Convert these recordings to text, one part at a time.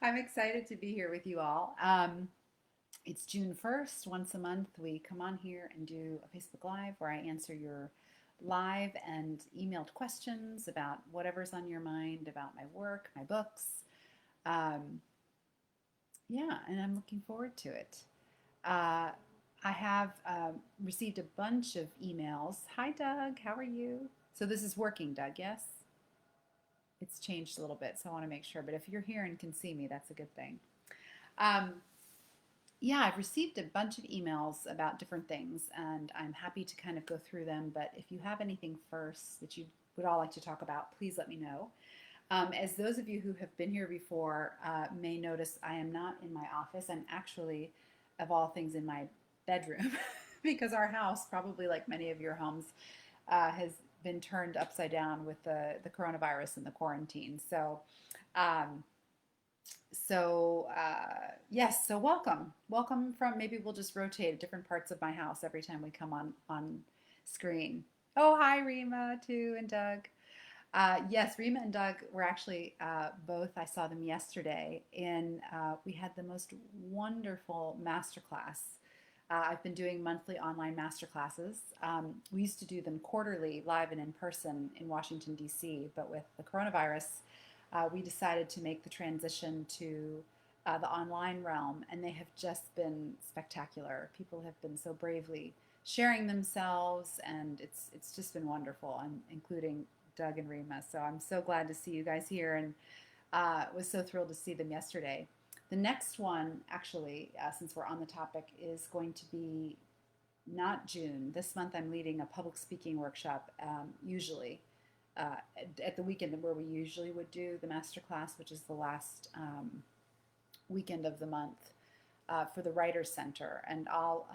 I'm excited to be here with you all. It's June 1st. Once a month, we come on here and do a Facebook Live where I answer your live and emailed questions about whatever's on your mind about my work, my books. Um, yeah, and I'm looking forward to it. Uh, I have received a bunch of emails. Hi, Doug. How are you? So this is working, Doug, yes? It's changed a little bit, so I want to make sure. But if you're here and can see me, that's a good thing. Um, yeah, I've received a bunch of emails about different things, and I'm happy to kind of go through them. But if you have anything first that you would all like to talk about, please let me know. As those of you who have been here before may notice, I am not in my office. I'm actually, of all things, in my bedroom because our house, probably like many of your homes, has been turned upside down with the coronavirus and the quarantine. Um, yes, so welcome from, maybe we'll just rotate different parts of my house every time we come on screen. Oh, hi Rima too, and Doug. Yes, Rima and Doug were actually both, I saw them yesterday, and we had the most wonderful masterclass. I've been doing monthly online masterclasses. We used to do them quarterly, live and in person in Washington, D.C., but with the coronavirus, we decided to make the transition to the online realm, and they have just been spectacular. People have been so bravely sharing themselves, and it's just been wonderful, and including Doug and Rima. So I'm so glad to see you guys here, and was so thrilled to see them yesterday. The next one, actually, since we're on the topic, is going to be not June. This month I'm leading a public speaking workshop, usually at the weekend where we usually would do the master class, which is the last weekend of the month for the Writers Center. And all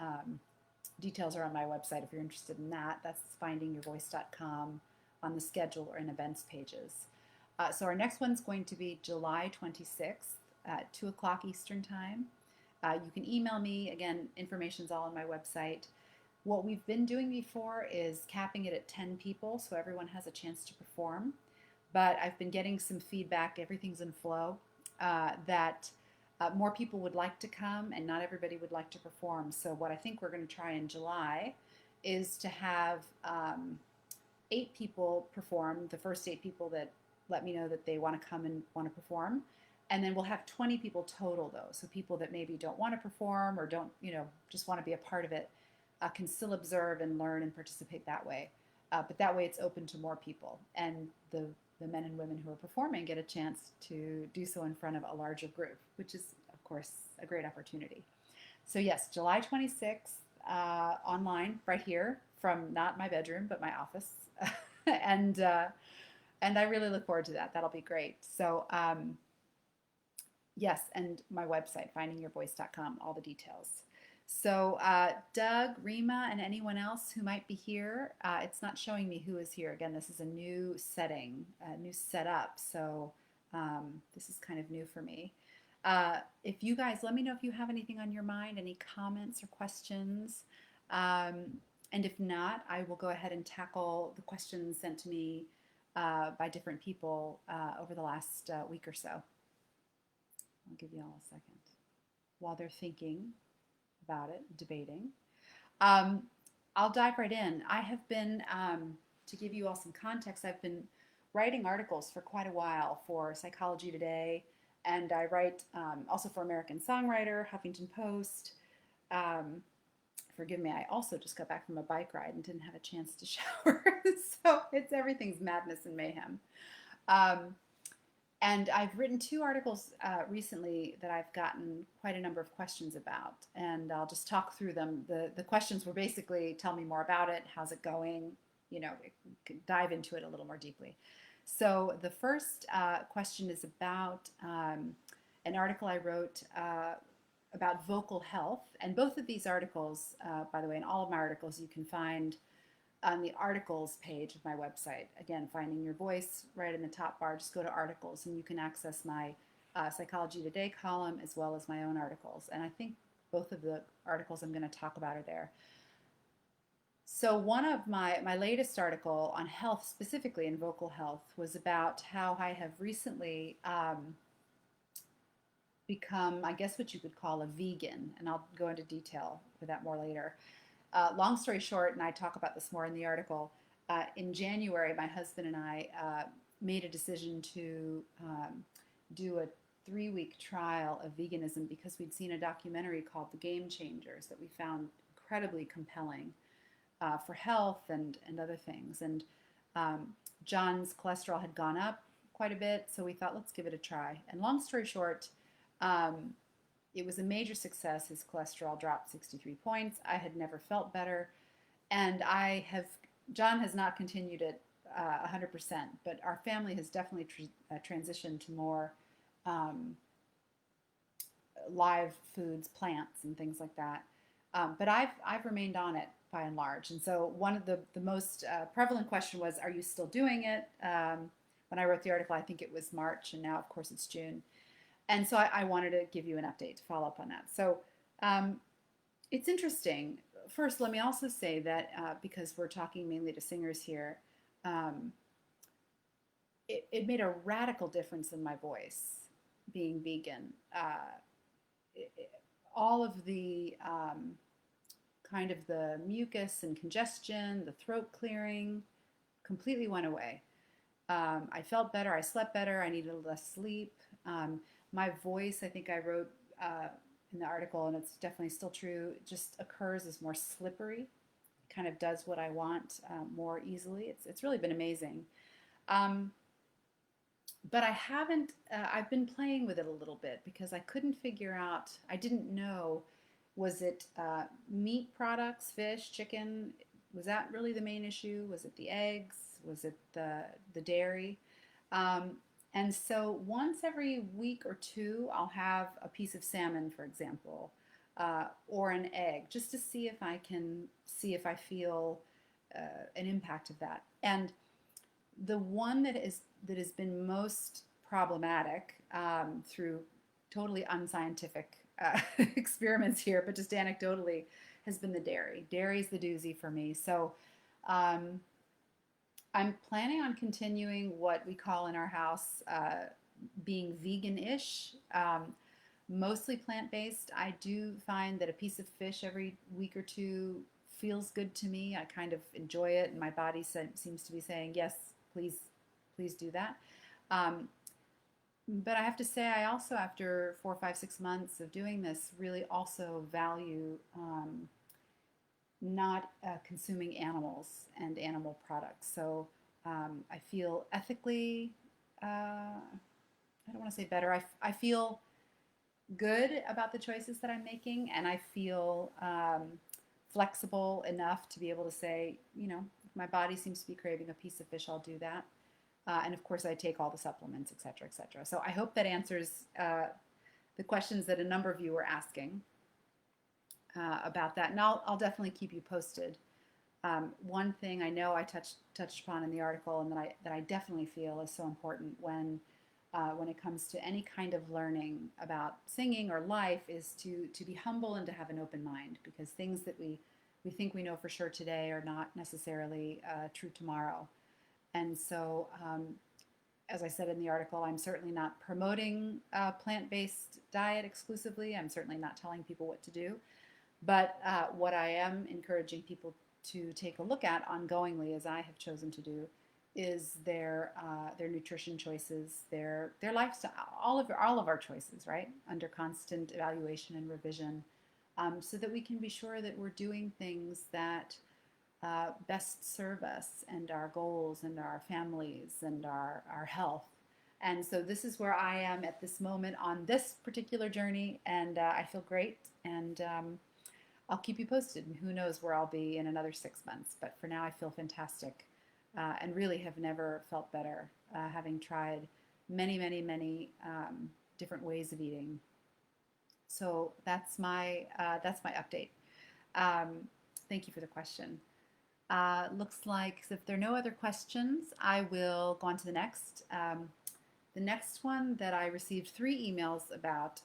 details are on my website if you're interested in that. That's findingyourvoice.com on the schedule or in events pages. So our next one's going to be July 26th at 2 o'clock Eastern Time. You can email me. Again, information's all on my website. What we've been doing before is capping it at 10 people so everyone has a chance to perform. But I've been getting some feedback, everything's in flow, that more people would like to come and not everybody would like to perform. So what I think we're going to try in July is to have 8 people perform, the first 8 people that let me know that they want to come and want to perform. And then we'll have 20 people total, though. So people that maybe don't want to perform or don't, just want to be a part of it can still observe and learn and participate that way. But that way it's open to more people. And the men and women who are performing get a chance to do so in front of a larger group, which is, of course, a great opportunity. So, yes, July 26th, online, right here from not my bedroom, but my office. and, uh, and I really look forward to that. That'll be great. So, yes, and my website, findingyourvoice.com, all the details. So, Doug, Rima, and anyone else who might be here, it's not showing me who is here. Again, this is a new setting, a new setup. So, this is kind of new for me. If you guys, let me know if you have anything on your mind, any comments or questions. And if not, I will go ahead and tackle the questions sent to me by different people over the last week or so. I'll give you all a second while they're thinking about it, debating. Um, I'll dive right in. I have been, to give you all some context, I've been writing articles for quite a while for Psychology Today, and I write also for American Songwriter, Huffington Post. Forgive me, I also just got back from a bike ride and didn't have a chance to shower, so everything's madness and mayhem. Um, and I've written 2 articles recently that I've gotten quite a number of questions about, and I'll just talk through them. The questions were basically, tell me more about it, how's it going, dive into it a little more deeply. So the first question is about an article I wrote about vocal health, and both of these articles, by the way, in all of my articles, you can find on the articles page of my website. Again, finding your voice right in the top bar, just go to articles and you can access my Psychology Today column as well as my own articles. And I think both of the articles I'm going to talk about are there. So one of my latest article on health, specifically in vocal health, was about how I have recently become, I guess, what you could call a vegan, and I'll go into detail with that more later. Long story short, and I talk about this more in the article, in January, my husband and I made a decision to do a 3 week trial of veganism because we'd seen a documentary called The Game Changers that we found incredibly compelling for health and other things. And um, John's cholesterol had gone up quite a bit, so we thought, let's give it a try. And long story short, um, it was a major success. His cholesterol dropped 63 points. I had never felt better. And John has not continued it 100%, but our family has definitely transitioned to more um, live foods, plants, and things like that. But I've remained on it by and large. And so one of the most prevalent question was, are you still doing it? When I wrote the article, I think it was March, and now, of course, it's June. And so I wanted to give you an update to follow up on that. So um, it's interesting. First, let me also say that because we're talking mainly to singers here, um, it made a radical difference in my voice being vegan. All of the kind of the mucus and congestion, the throat clearing, completely went away. I felt better. I slept better. I needed less sleep. My voice, I think I wrote in the article, and it's definitely still true, it just occurs as more slippery. Kind of does what I want more easily. It's really been amazing. Um, but I haven't, I've been playing with it a little bit because I couldn't figure out, I didn't know, was it meat products, fish, chicken? Was that really the main issue? Was it the eggs? Was it the dairy? Um, and so once every week or two, I'll have a piece of salmon, for example, or an egg, just to see if I can see if I feel an impact of that. And the one that has been most problematic through totally unscientific experiments here, but just anecdotally, has been the dairy. Dairy is the doozy for me. So um, I'm planning on continuing what we call in our house being vegan-ish, mostly plant-based. I do find that a piece of fish every week or two feels good to me. I kind of enjoy it, and my body seems to be saying, yes, please, please do that. Um, but I have to say, I also, after 4, 5, 6 months of doing this, really also value not consuming animals and animal products. So I feel ethically, I don't want to say better, I feel good about the choices that I'm making, and I feel flexible enough to be able to say, if my body seems to be craving a piece of fish, I'll do that. And of course, I take all the supplements, et cetera, et cetera. So I hope that answers the questions that a number of you were asking about that. And I'll definitely keep you posted. One thing I know I touched upon in the article, and that I definitely feel is so important when it comes to any kind of learning about singing or life, is to be humble and to have an open mind, because things that we think we know for sure today are not necessarily true tomorrow. And so, as I said in the article, I'm certainly not promoting a plant-based diet exclusively. I'm certainly not telling people what to do. But what I am encouraging people to take a look at ongoingly, as I have chosen to do, is their nutrition choices, their lifestyle, all of our choices, right, under constant evaluation and revision, so that we can be sure that we're doing things that best serve us and our goals and our families and our health. And so this is where I am at this moment on this particular journey, and I feel great, and I'll keep you posted. Who knows where I'll be in another 6 months, but for now I feel fantastic, and really have never felt better, having tried many, many, many different ways of eating. So that's my update. Thank you for the question. Looks like if there are no other questions, I will go on to the next. The next one that I received 3 emails about,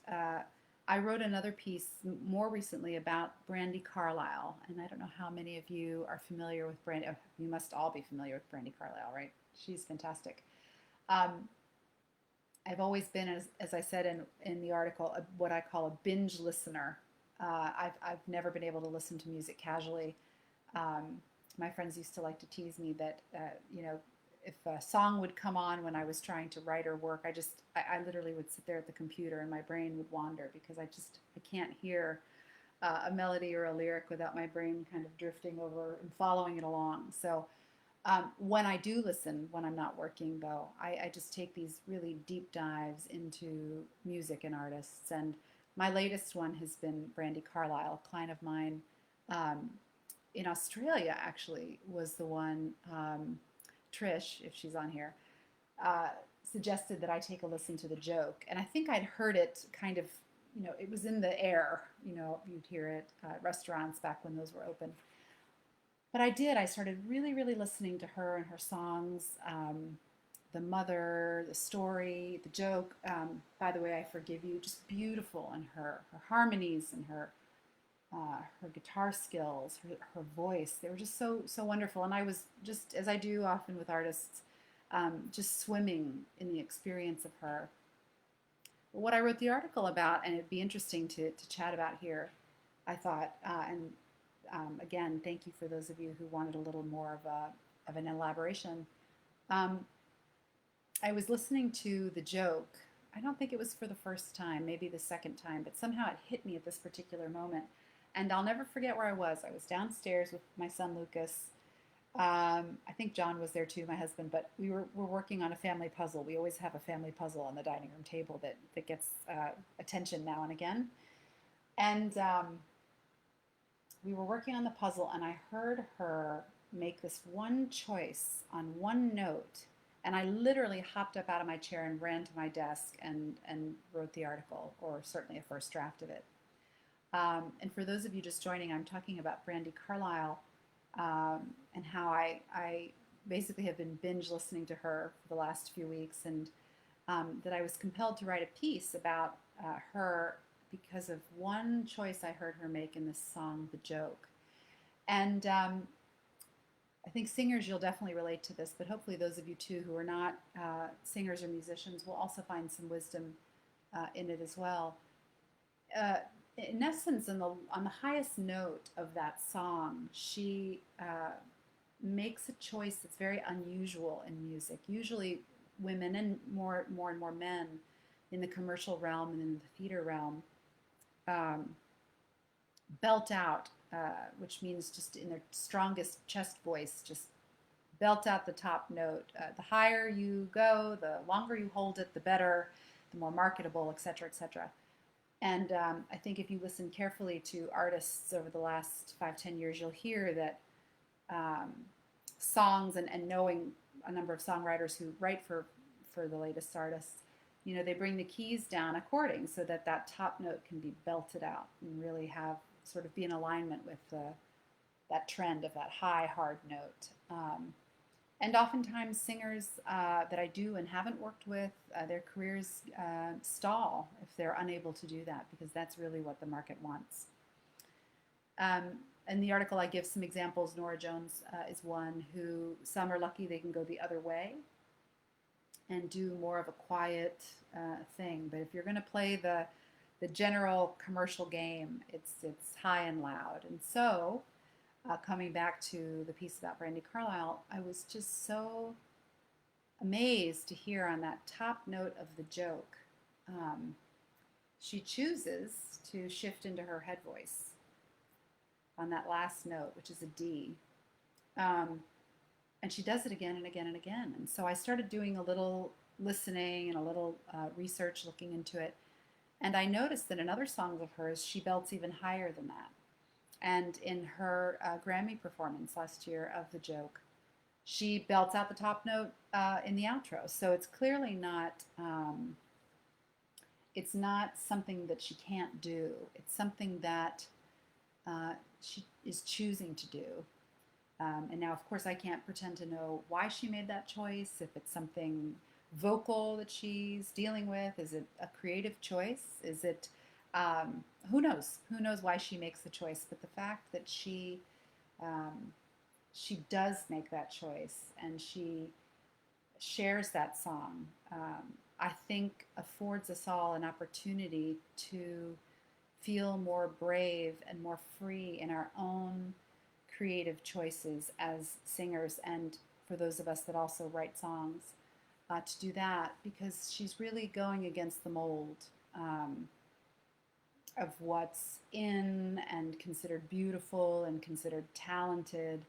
I wrote another piece more recently about Brandi Carlile, and I don't know how many of you are familiar with Brandi. Oh, you must all be familiar with Brandi Carlile, right? She's fantastic. Um, I've always been, as I said in the article, what I call a binge listener. I've never been able to listen to music casually. Um, my friends used to like to tease me that, if a song would come on when I was trying to write or work, I literally would sit there at the computer and my brain would wander because I can't hear a melody or a lyric without my brain kind of drifting over and following it along. So when I do listen, when I'm not working, though, I just take these really deep dives into music and artists. And my latest one has been Brandi Carlile, a client of mine in Australia, actually, was the one, Trish, if she's on here, uh, suggested that I take a listen to The Joke. And I think I'd heard it kind of, it was in the air, you'd hear it at restaurants back when those were open. But I did. I started really, really listening to her and her songs, the mother, the story, the joke. By the way, I forgive you. Just beautiful, and her harmonies and her guitar skills, her voice. They were just so wonderful. And I was just, as I do often with artists, just swimming in the experience of her. What I wrote the article about, and it'd be interesting to chat about here, I thought, and again, thank you for those of you who wanted a little more of an elaboration. Um, I was listening to The Joke. I don't think it was for the first time, maybe the second time, but somehow it hit me at this particular moment. And I'll never forget where I was. I was downstairs with my son Lucas. I think John was there too, my husband, but we're working on a family puzzle. We always have a family puzzle on the dining room table that gets attention now and again. And we were working on the puzzle, and I heard her make this one choice on one note. And I literally hopped up out of my chair and ran to my desk and wrote the article, or certainly a first draft of it. And for those of you just joining, I'm talking about Brandi Carlile, and how I basically have been binge listening to her for the last few weeks, and that I was compelled to write a piece about her because of one choice I heard her make in this song, The Joke. And I think singers, you'll definitely relate to this, but hopefully those of you too who are not singers or musicians will also find some wisdom in it as well. Uh, in essence, on the highest note of that song, she makes a choice that's very unusual in music. Usually, women and more and more men in the commercial realm and in the theater realm um, belt out, which means just in their strongest chest voice, just belt out the top note. The higher you go, the longer you hold it, the better, the more marketable, etc., etc. And I think if you listen carefully to artists over the last 5, 10 years, you'll hear that um, songs and knowing a number of songwriters who write for the latest artists, they bring the keys down a chording so that that top note can be belted out and really have sort of be in alignment with that trend of that high, hard note. And oftentimes singers that I do and haven't worked with, their careers stall if they're unable to do that, because that's really what the market wants. Um, in the article, I give some examples. Nora Jones is one who, some are lucky they can go the other way and do more of a quiet thing. But if you're going to play the general commercial game, it's high and loud. And so, coming back to the piece about Brandi Carlile, I was just so amazed to hear on that top note of The Joke, she chooses to shift into her head voice on that last note, which is a D. And she does it again and again and again. And so I started doing a little listening and a little research looking into it. And I noticed that in other songs of hers, she belts even higher than that. And in her Grammy performance last year of The Joke, she belts out the top note in the outro. So it's clearly not, it's not something that she can't do. It's something that she is choosing to do. And now, of course, I can't pretend to know why she made that choice, if it's something vocal that she's dealing with. Is it a creative choice? Is it, who knows? Who knows why she makes the choice? But the fact that she does make that choice and she shares that song, I think affords us all an opportunity to feel more brave and more free in our own creative choices as singers, and for those of us that also write songs, to do that, because she's really going against the mold of what's in and considered beautiful and considered talented.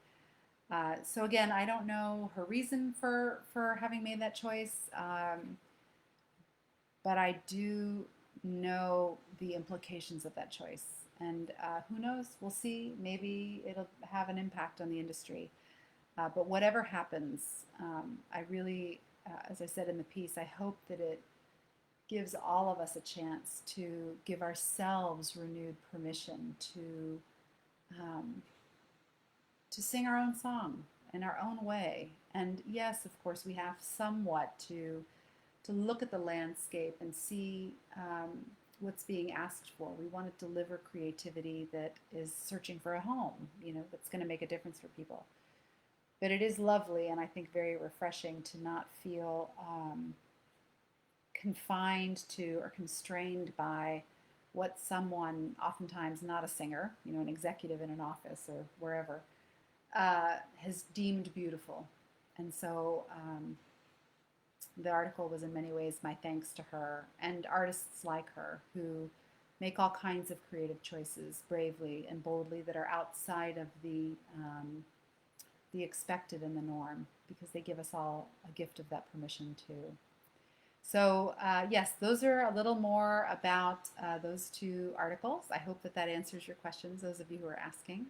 So again, I don't know her reason for having made that choice, but I do know the implications of that choice. And who knows? We'll see. Maybe it'll have an impact on the industry. But whatever happens, I really, as I said in the piece, I hope that it gives all of us a chance to give ourselves renewed permission um, to sing our own song in our own way. And yes, of course, we have somewhat to look at the landscape and see what's being asked for. We want to deliver creativity that is searching for a home, that's going to make a difference for people. But it is lovely, and I think very refreshing to not feel confined to or constrained by what someone, oftentimes not a singer, an executive in an office or wherever, has deemed beautiful. And so the article was in many ways my thanks to her and artists like her who make all kinds of creative choices bravely and boldly that are outside of the expected and the norm, because they give us all a gift of that permission too. So yes, those are a little more about those two articles. I hope that answers your questions, those of you who are asking.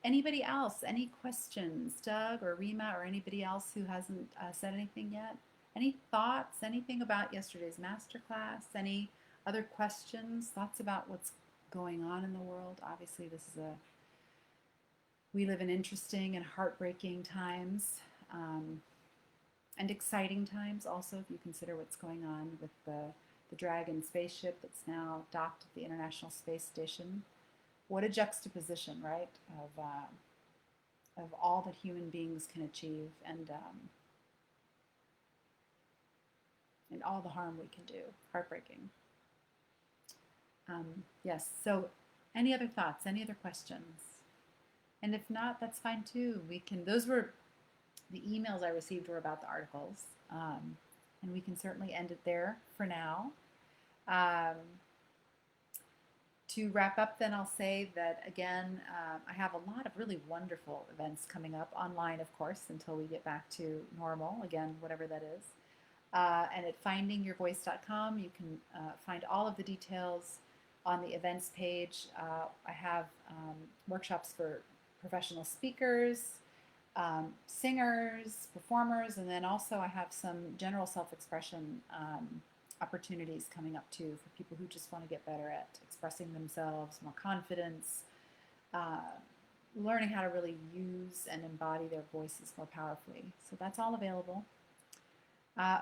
Anybody else? Any questions? Doug or Rima or anybody else who hasn't said anything yet? Any thoughts? Anything about yesterday's masterclass? Any other questions? Thoughts about what's going on in the world? Obviously, we live in interesting and heartbreaking times, and exciting times also, if you consider what's going on with the Dragon spaceship that's now docked at the International Space Station. What a juxtaposition, right, of all that human beings can achieve, and all the harm we can do. Heartbreaking. Yes. So, any other thoughts? Any other questions? And if not, that's fine too. Those were the emails I received were about the articles, and we can certainly end it there for now. To wrap up, then I'll say that again, I have a lot of really wonderful events coming up online, of course, until we get back to normal again, whatever that is. And at findingyourvoice.com, you can find all of the details on the events page. I have workshops for professional speakers, singers, performers, and then also I have some general self-expression opportunities coming up too for people who just want to get better at expressing themselves, more confidence, learning how to really use and embody their voices more powerfully. So that's all available.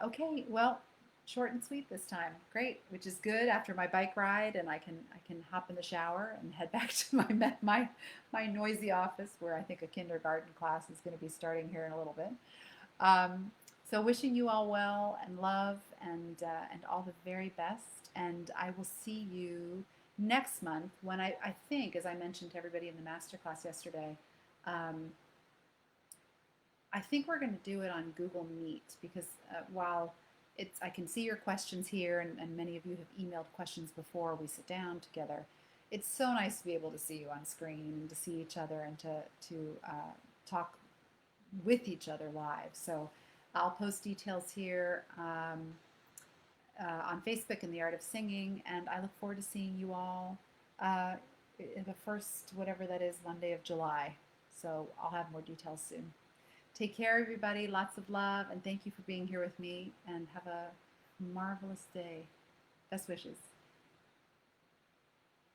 Okay, well, short and sweet this time. Great, which is good after my bike ride, and I can hop in the shower and head back to my noisy office where I think a kindergarten class is going to be starting here in a little bit. So wishing you all well and love and all the very best. And I will see you next month when I think, as I mentioned to everybody in the masterclass yesterday, I think we're going to do it on Google Meet, because while I can see your questions here, and many of you have emailed questions before we sit down together, it's so nice to be able to see you on screen and to see each other and to talk with each other live. So I'll post details here on Facebook in The Art of Singing, and I look forward to seeing you all the first, whatever that is, Monday of July. So I'll have more details soon. Take care, everybody. Lots of love, and thank you for being here with me, and have a marvelous day. Best wishes.